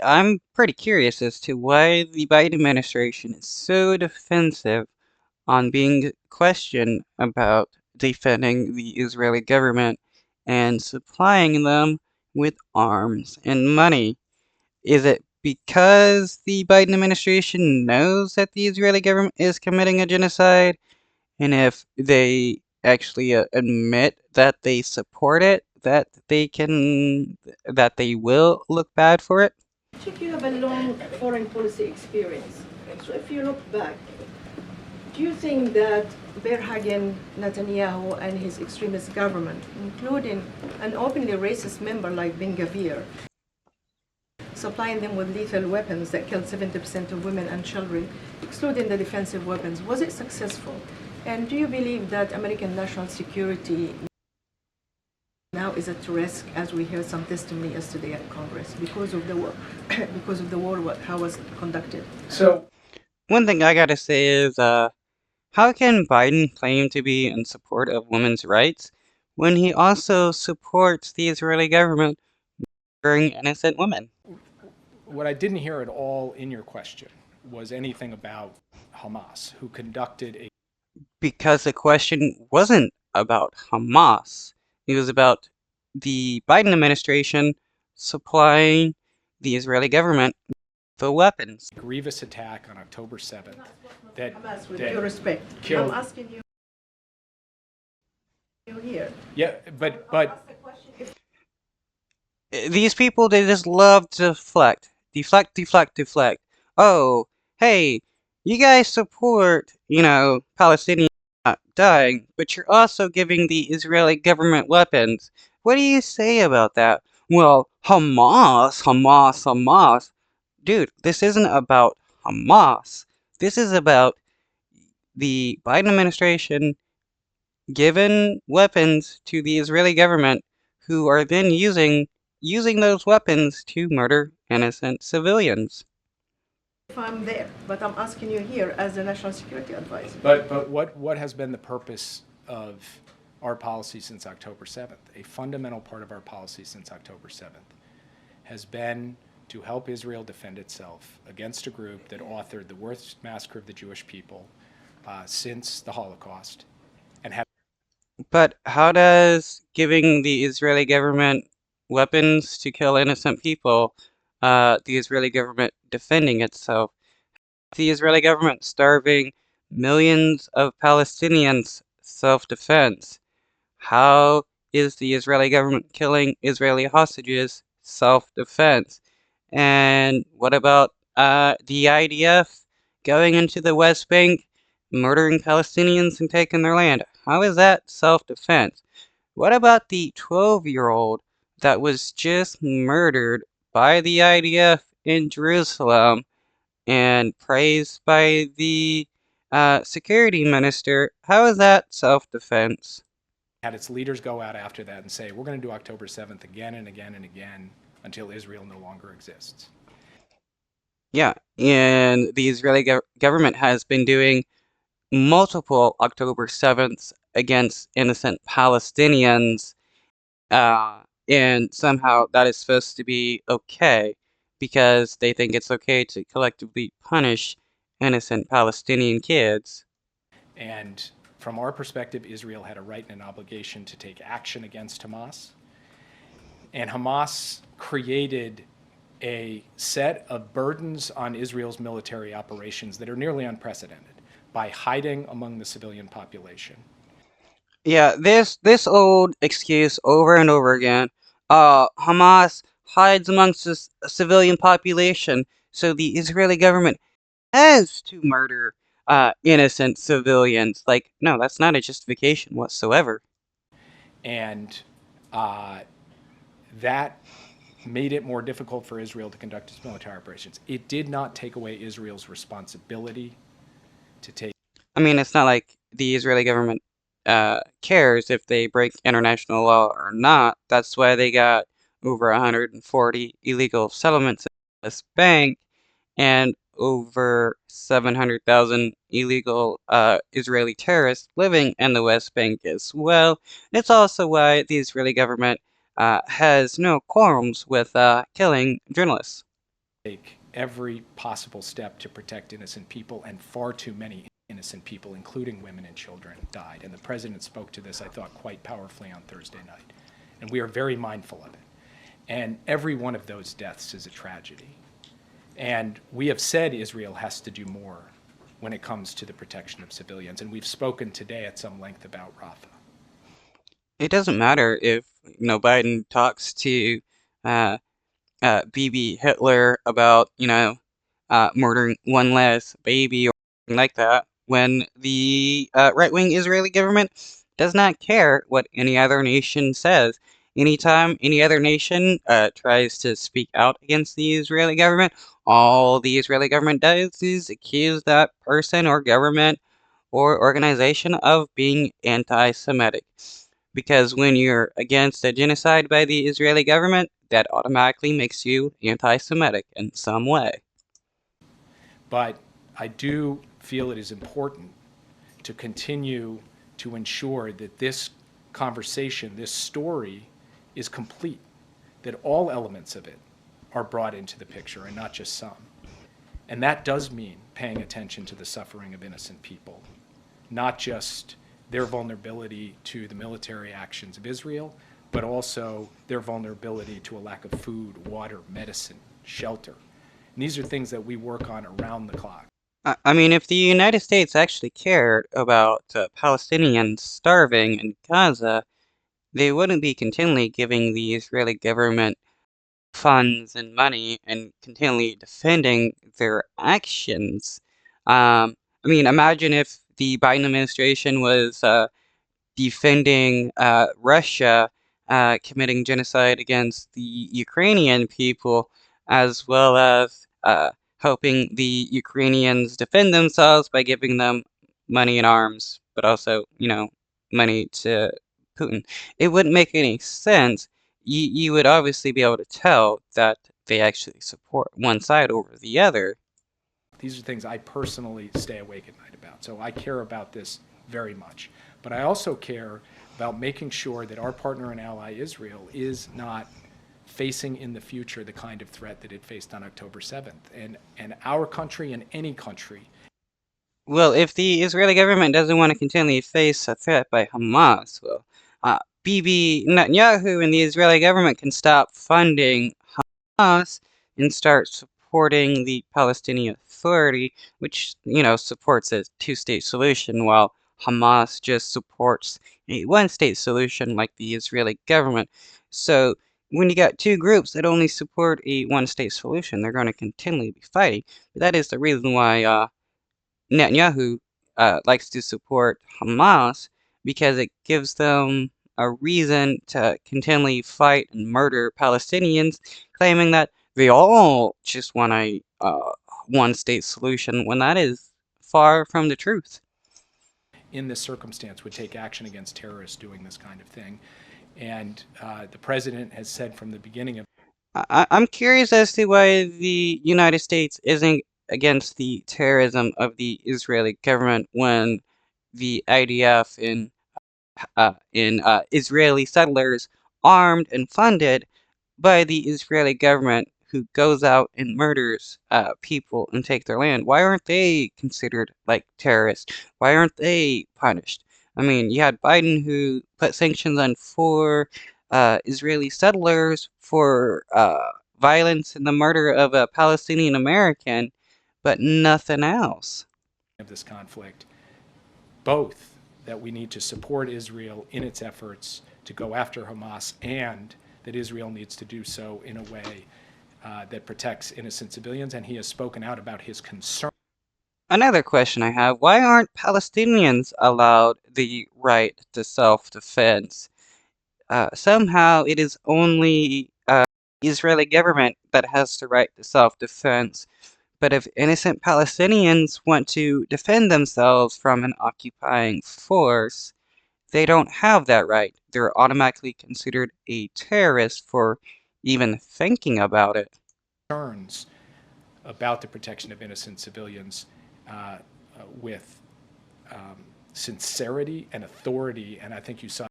I'm pretty curious as to why the Biden administration is so defensive on being questioned about defending the Israeli government and supplying them with arms and money. Is it because the Biden administration knows that the Israeli government is committing a genocide? And if they actually admit that they support it, that they will look bad for it? Check, you have a long foreign policy experience. So if you look back, do you think that Berhagen Netanyahu and his extremist government, including an openly racist member like Ben Gavir, supplying them with lethal weapons that killed 70% of women and children, excluding the defensive weapons, was it successful? And do you believe that American national security now is at risk, as we heard some testimony yesterday at Congress, because of the war, how was it conducted? So, one thing I gotta say is, how can Biden claim to be in support of women's rights when he also supports the Israeli government murdering innocent women? What I didn't hear at all in your question was anything about Hamas, who conducted a... Because the question wasn't about Hamas. It was about the Biden administration supplying the Israeli government the weapons. grievous attack on October 7th that, Hamas, with due respect, killed... I'm asking you here. Yeah, but these people, they just love to deflect. Deflect. Oh, hey, you guys support, Palestinians not dying, but you're also giving the Israeli government weapons. What do you say about that? Well, Hamas. Dude, this isn't about Hamas. This is about the Biden administration giving weapons to the Israeli government, who are then using those weapons to murder innocent civilians. If I'm there, but I'm asking you here as a national security advisor. But what has been the purpose of our policy since October 7th? A fundamental part of our policy since October 7th has been to help Israel defend itself against a group that authored the worst massacre of the Jewish people since the Holocaust. But how does giving the Israeli government weapons to kill innocent people, the Israeli government defending itself, the Israeli government starving millions of Palestinians self-defense? How is the Israeli government killing Israeli hostages self-defense? And what about the IDF going into the West Bank, murdering Palestinians and taking their land? How is that self-defense? What about the 12-year-old that was just murdered by the IDF in Jerusalem and praised by the security minister? How is that self-defense? Had its leaders go out after that and say, we're going to do October 7th again and again and again until Israel no longer exists. Yeah, and the Israeli government has been doing multiple October 7th against innocent Palestinians, and somehow that is supposed to be okay because they think it's okay to collectively punish innocent Palestinian kids. And from our perspective, Israel had a right and an obligation to take action against Hamas. And Hamas created a set of burdens on Israel's military operations that are nearly unprecedented by hiding among the civilian population. Yeah, this old excuse over and over again. Hamas hides amongst the civilian population, so the Israeli government has to murder innocent civilians. Like, no, that's not a justification whatsoever. And that made it more difficult for Israel to conduct its military operations. It did not take away Israel's responsibility to take... I mean, it's not like the Israeli government cares if they break international law or not. That's why they got over 140 illegal settlements in the West Bank and over 700,000 illegal Israeli terrorists living in the West Bank as well. It's also why the Israeli government has no qualms with killing journalists. Take every possible step to protect innocent people, and far too many innocent people, including women and children, died. And the president spoke to this, I thought, quite powerfully on Thursday night. And we are very mindful of it. And every one of those deaths is a tragedy. And we have said Israel has to do more when it comes to the protection of civilians. And we've spoken today at some length about Rafah. It doesn't matter if Biden talks to uh, BB Hitler about murdering one less baby or something like that, when the right-wing Israeli government does not care what any other nation says. Anytime any other nation tries to speak out against the Israeli government, all the Israeli government does is accuse that person or government or organization of being anti-Semitic. Because when you're against a genocide by the Israeli government, that automatically makes you anti-Semitic in some way. But I do feel it is important to continue to ensure that this conversation, this story, is complete, that all elements of it are brought into the picture and not just some. And that does mean paying attention to the suffering of innocent people, not just their vulnerability to the military actions of Israel, but also their vulnerability to a lack of food, water, medicine, shelter. And these are things that we work on around the clock. I mean, if the United States actually cared about Palestinians starving in Gaza, they wouldn't be continually giving the Israeli government funds and money and continually defending their actions. I mean, imagine if the Biden administration was defending Russia committing genocide against the Ukrainian people, as well as helping the Ukrainians defend themselves by giving them money and arms, but also, money to Putin. It wouldn't make any sense. You would obviously be able to tell that they actually support one side over the other. These are things I personally stay awake at night about. So I care about this very much. But I also care about making sure that our partner and ally Israel is not facing in the future the kind of threat that it faced on October 7th. And our country and any country. Well, if the Israeli government doesn't want to continually face a threat by Hamas, well, Bibi Netanyahu and the Israeli government can stop funding Hamas and start supporting the Palestinian Authority, which, supports a two-state solution, while Hamas just supports a one-state solution like the Israeli government. So when you got two groups that only support a one-state solution, they're going to continually be fighting. But that is the reason why Netanyahu likes to support Hamas, because it gives them a reason to continually fight and murder Palestinians, claiming that they all just want a one-state solution, when that is far from the truth. In this circumstance, would take action against terrorists doing this kind of thing. And the president has said from the beginning of I'm curious as to why the United States isn't against the terrorism of the Israeli government when the IDF in Israeli settlers armed and funded by the Israeli government, who goes out and murders people and take their land. Why aren't they considered like terrorists? Why aren't they punished? I mean, you had Biden who put sanctions on 4 Israeli settlers for violence and the murder of a Palestinian American, but nothing else. this conflict, both that we need to support Israel in its efforts to go after Hamas, and that Israel needs to do so in a way that protects innocent civilians. And he has spoken out about his concern. Another question I have, why aren't Palestinians allowed the right to self-defense? Somehow it is only Israeli government that has the right to self-defense. But if innocent Palestinians want to defend themselves from an occupying force, they don't have that right. They're automatically considered a terrorist for even thinking about it. Concerns about the protection of innocent civilians with sincerity and authority, and I think you saw